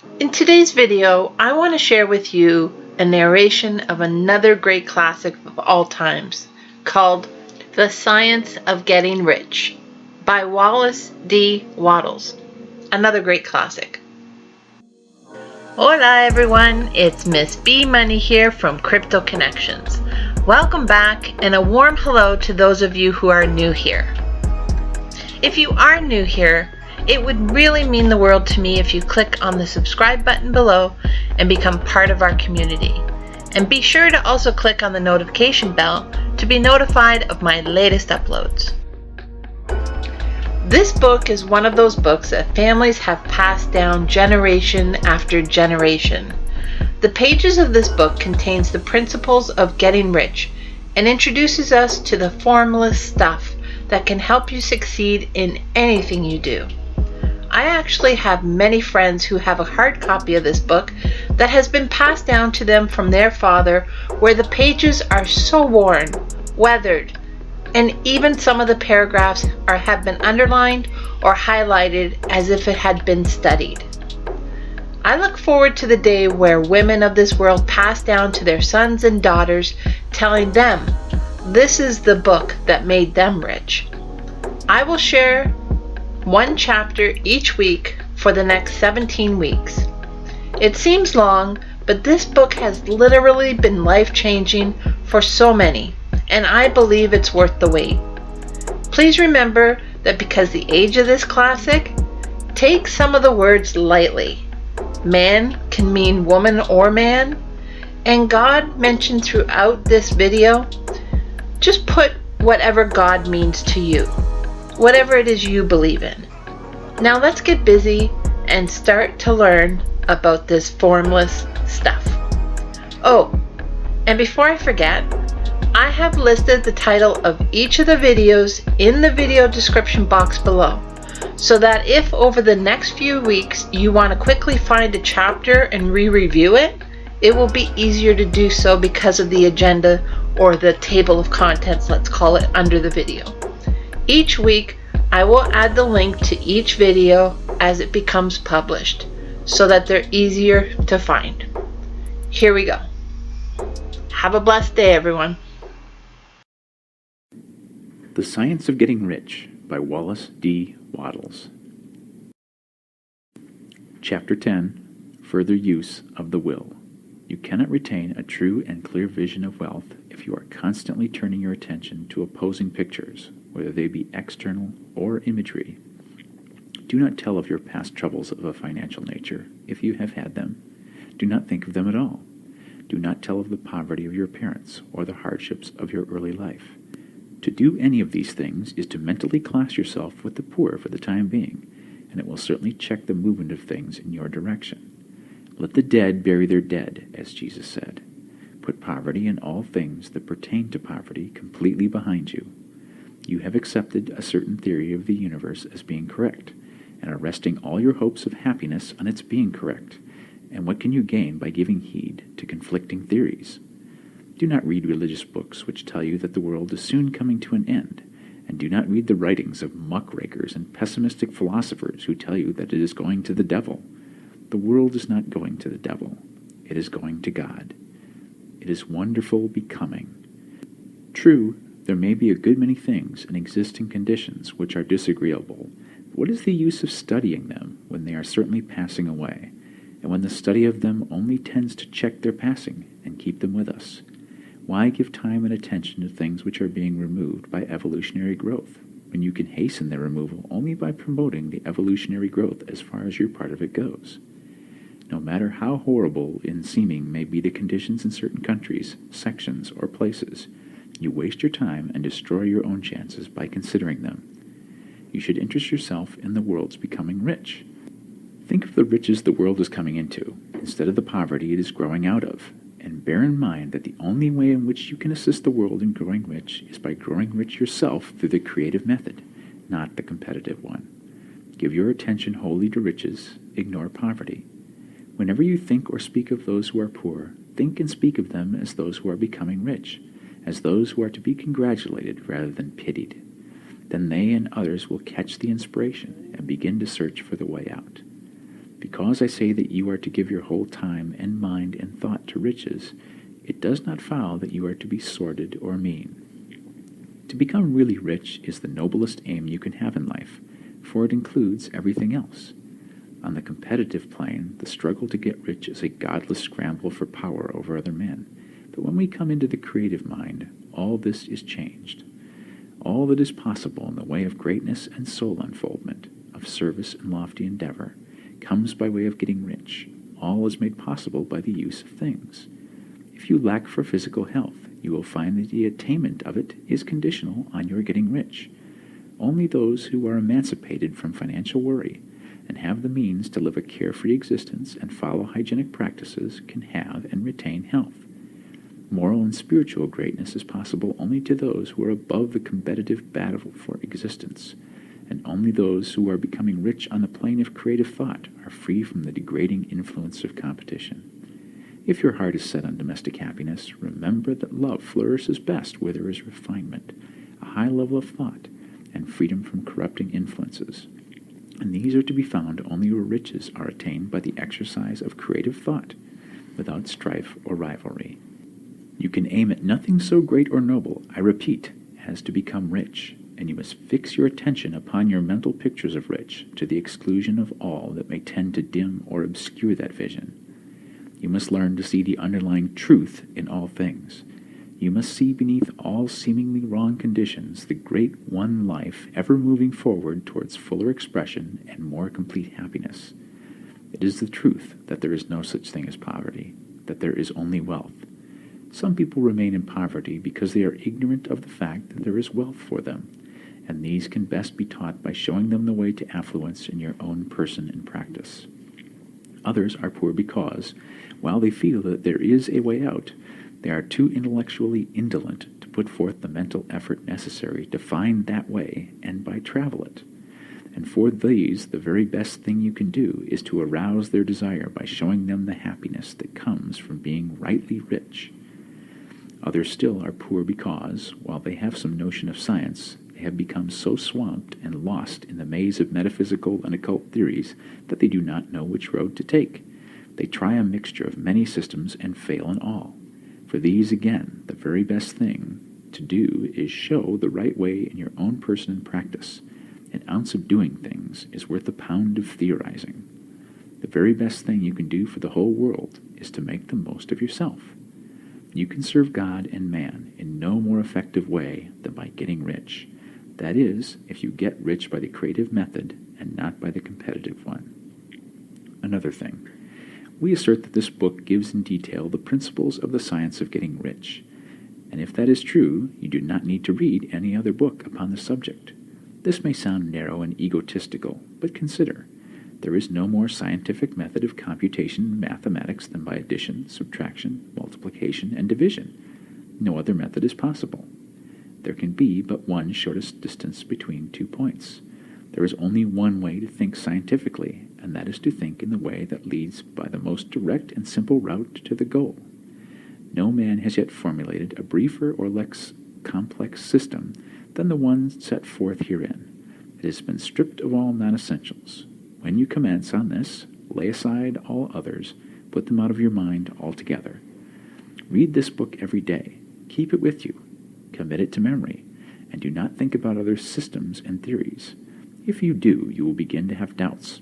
In today's video, I want to share with you a narration of another great classic of all times called The Science of Getting Rich by Wallace D. Wattles. Another great classic. Hola everyone, it's Miss B Money here from Crypto Connections. Welcome back and a warm hello to those of you who are new here. If you are new here, it would really mean the world to me if you click on the subscribe button below and become part of our community. And be sure to also click on the notification bell to be notified of my latest uploads. This book is one of those books that families have passed down generation after generation. The pages of this book contains the principles of getting rich and introduces us to the formless stuff that can help you succeed in anything you do. I actually have many friends who have a hard copy of this book that has been passed down to them from their father, where the pages are so worn, weathered, and even some of the paragraphs have been underlined or highlighted as if it had been studied. I look forward to the day where women of this world pass down to their sons and daughters, telling them this is the book that made them rich. I will share one chapter each week for the next 17 weeks. It seems long, but this book has literally been life-changing for so many, and I believe it's worth the wait. Please remember that because the age of this classic, take some of the words lightly. Man can mean woman or man, and God mentioned throughout this video. Just put whatever God means to you, whatever it is you believe in. Now let's get busy and start to learn about this formless stuff. Oh, and before I forget, I have listed the title of each of the videos in the video description box below, so that if over the next few weeks you want to quickly find a chapter and re-review it, it will be easier to do so because of the agenda or the table of contents, let's call it, under the video. Each week, I will add the link to each video as it becomes published so that they're easier to find. Here we go. Have a blessed day, everyone. The Science of Getting Rich by Wallace D. Wattles. Chapter 10. Further Use of the Will. You cannot retain a true and clear vision of wealth if you are constantly turning your attention to opposing pictures, whether they be external or imagery. Do not tell of your past troubles of a financial nature, if you have had them. Do not think of them at all. Do not tell of the poverty of your parents or the hardships of your early life. To do any of these things is to mentally class yourself with the poor for the time being, and it will certainly check the movement of things in your direction. Let the dead bury their dead, as Jesus said. Put poverty and all things that pertain to poverty completely behind you. You have accepted a certain theory of the universe as being correct, and are resting all your hopes of happiness on its being correct. And what can you gain by giving heed to conflicting theories? Do not read religious books which tell you that the world is soon coming to an end, and do not read the writings of muckrakers and pessimistic philosophers who tell you that it is going to the devil. The world is not going to the devil. It is going to God. It is wonderful becoming. True, there may be a good many things in existing conditions which are disagreeable, but what is the use of studying them when they are certainly passing away, and when the study of them only tends to check their passing and keep them with us? Why give time and attention to things which are being removed by evolutionary growth, when you can hasten their removal only by promoting the evolutionary growth as far as your part of it goes? No matter how horrible in seeming may be the conditions in certain countries, sections, or places, you waste your time and destroy your own chances by considering them. You should interest yourself in the world's becoming rich. Think of the riches the world is coming into, instead of the poverty it is growing out of, and bear in mind that the only way in which you can assist the world in growing rich is by growing rich yourself through the creative method, not the competitive one. Give your attention wholly to riches, ignore poverty. Whenever you think or speak of those who are poor, think and speak of them as those who are becoming rich, as those who are to be congratulated rather than pitied. Then they and others will catch the inspiration and begin to search for the way out. Because I say that you are to give your whole time and mind and thought to riches, it does not follow that you are to be sordid or mean. To become really rich is the noblest aim you can have in life, for it includes everything else. On the competitive plane, the struggle to get rich is a godless scramble for power over other men. But when we come into the creative mind, all this is changed. All that is possible in the way of greatness and soul unfoldment, of service and lofty endeavor, comes by way of getting rich. All is made possible by the use of things. If you lack for physical health, you will find that the attainment of it is conditional on your getting rich. Only those who are emancipated from financial worry and have the means to live a carefree existence and follow hygienic practices can have and retain health. Moral and spiritual greatness is possible only to those who are above the competitive battle for existence, and only those who are becoming rich on the plane of creative thought are free from the degrading influence of competition. If your heart is set on domestic happiness, remember that love flourishes best where there is refinement, a high level of thought, and freedom from corrupting influences. And these are to be found only where riches are attained by the exercise of creative thought, without strife or rivalry. You can aim at nothing so great or noble, I repeat, as to become rich, and you must fix your attention upon your mental pictures of rich, to the exclusion of all that may tend to dim or obscure that vision. You must learn to see the underlying truth in all things. You must see beneath all seemingly wrong conditions the great one life ever moving forward towards fuller expression and more complete happiness. It is the truth that there is no such thing as poverty, that there is only wealth. Some people remain in poverty because they are ignorant of the fact that there is wealth for them, and these can best be taught by showing them the way to affluence in your own person and practice. Others are poor because, while they feel that there is a way out, they are too intellectually indolent to put forth the mental effort necessary to find that way and by travel it. And for these, the very best thing you can do is to arouse their desire by showing them the happiness that comes from being rightly rich. Others still are poor because, while they have some notion of science, they have become so swamped and lost in the maze of metaphysical and occult theories that they do not know which road to take. They try a mixture of many systems and fail in all. For these, again, the very best thing to do is show the right way in your own person and practice. An ounce of doing things is worth a pound of theorizing. The very best thing you can do for the whole world is to make the most of yourself. You can serve God and man in no more effective way than by getting rich. That is, if you get rich by the creative method and not by the competitive one. Another thing. We assert that this book gives in detail the principles of the science of getting rich. And if that is true, you do not need to read any other book upon the subject. This may sound narrow and egotistical, but consider. There is no more scientific method of computation in mathematics than by addition, subtraction, multiplication, and division. No other method is possible. There can be but one shortest distance between 2 points. There is only one way to think scientifically, and that is to think in the way that leads by the most direct and simple route to the goal. No man has yet formulated a briefer or less complex system than the one set forth herein. It has been stripped of all non-essentials. When you commence on this, lay aside all others, put them out of your mind altogether. Read this book every day. Keep it with you. Commit it to memory, and do not think about other systems and theories. If you do, you will begin to have doubts,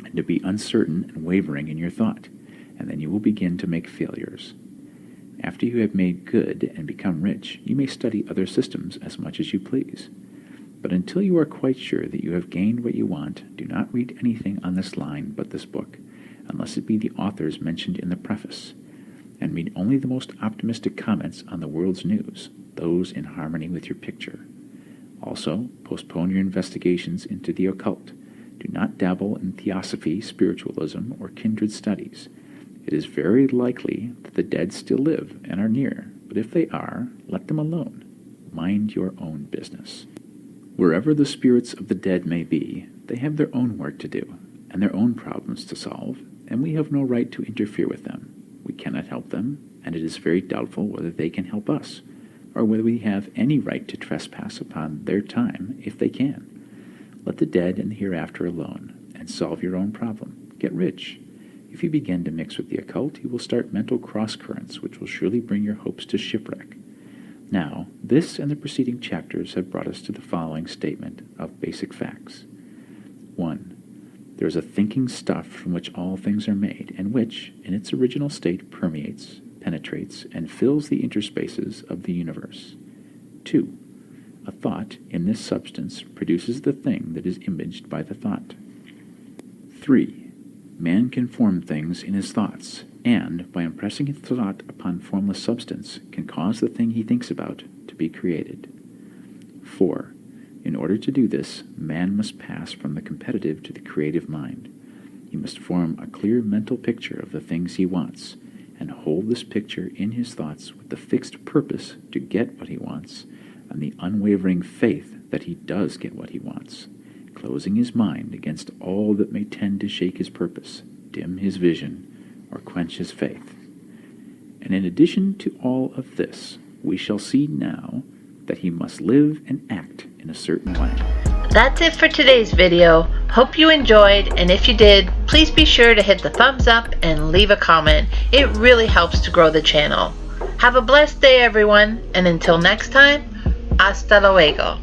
and to be uncertain and wavering in your thought, and then you will begin to make failures. After you have made good and become rich, you may study other systems as much as you please. But until you are quite sure that you have gained what you want, do not read anything on this line but this book, unless it be the authors mentioned in the preface, and read only the most optimistic comments on the world's news, those in harmony with your picture. Also, postpone your investigations into the occult. Do not dabble in theosophy, spiritualism, or kindred studies. It is very likely that the dead still live and are near, but if they are, let them alone. Mind your own business. Wherever the spirits of the dead may be, they have their own work to do, and their own problems to solve, and we have no right to interfere with them. We cannot help them, and it is very doubtful whether they can help us, or whether we have any right to trespass upon their time if they can. Let the dead and the hereafter alone, and solve your own problem. get rich. If you begin to mix with the occult, you will start mental cross-currents, which will surely bring your hopes to shipwreck. Now, this and the preceding chapters have brought us to the following statement of basic facts. 1. There is a thinking stuff from which all things are made, and which, in its original state, permeates, penetrates, and fills the interspaces of the universe. 2. A thought in this substance produces the thing that is imaged by the thought. 3. Man can form things in his thoughts, and, by impressing his thought upon formless substance, can cause the thing he thinks about to be created. 4. In order to do this, man must pass from the competitive to the creative mind. He must form a clear mental picture of the things he wants, and hold this picture in his thoughts with the fixed purpose to get what he wants, and the unwavering faith that he does get what he wants, closing his mind against all that may tend to shake his purpose, dim his vision, or quench his faith. And in addition to all of this, we shall see now that he must live and act in a certain way. That's it for today's video. Hope you enjoyed, and if you did, please be sure to hit the thumbs up and leave a comment. It really helps to grow the channel. Have a blessed day, everyone, and until next time, hasta luego.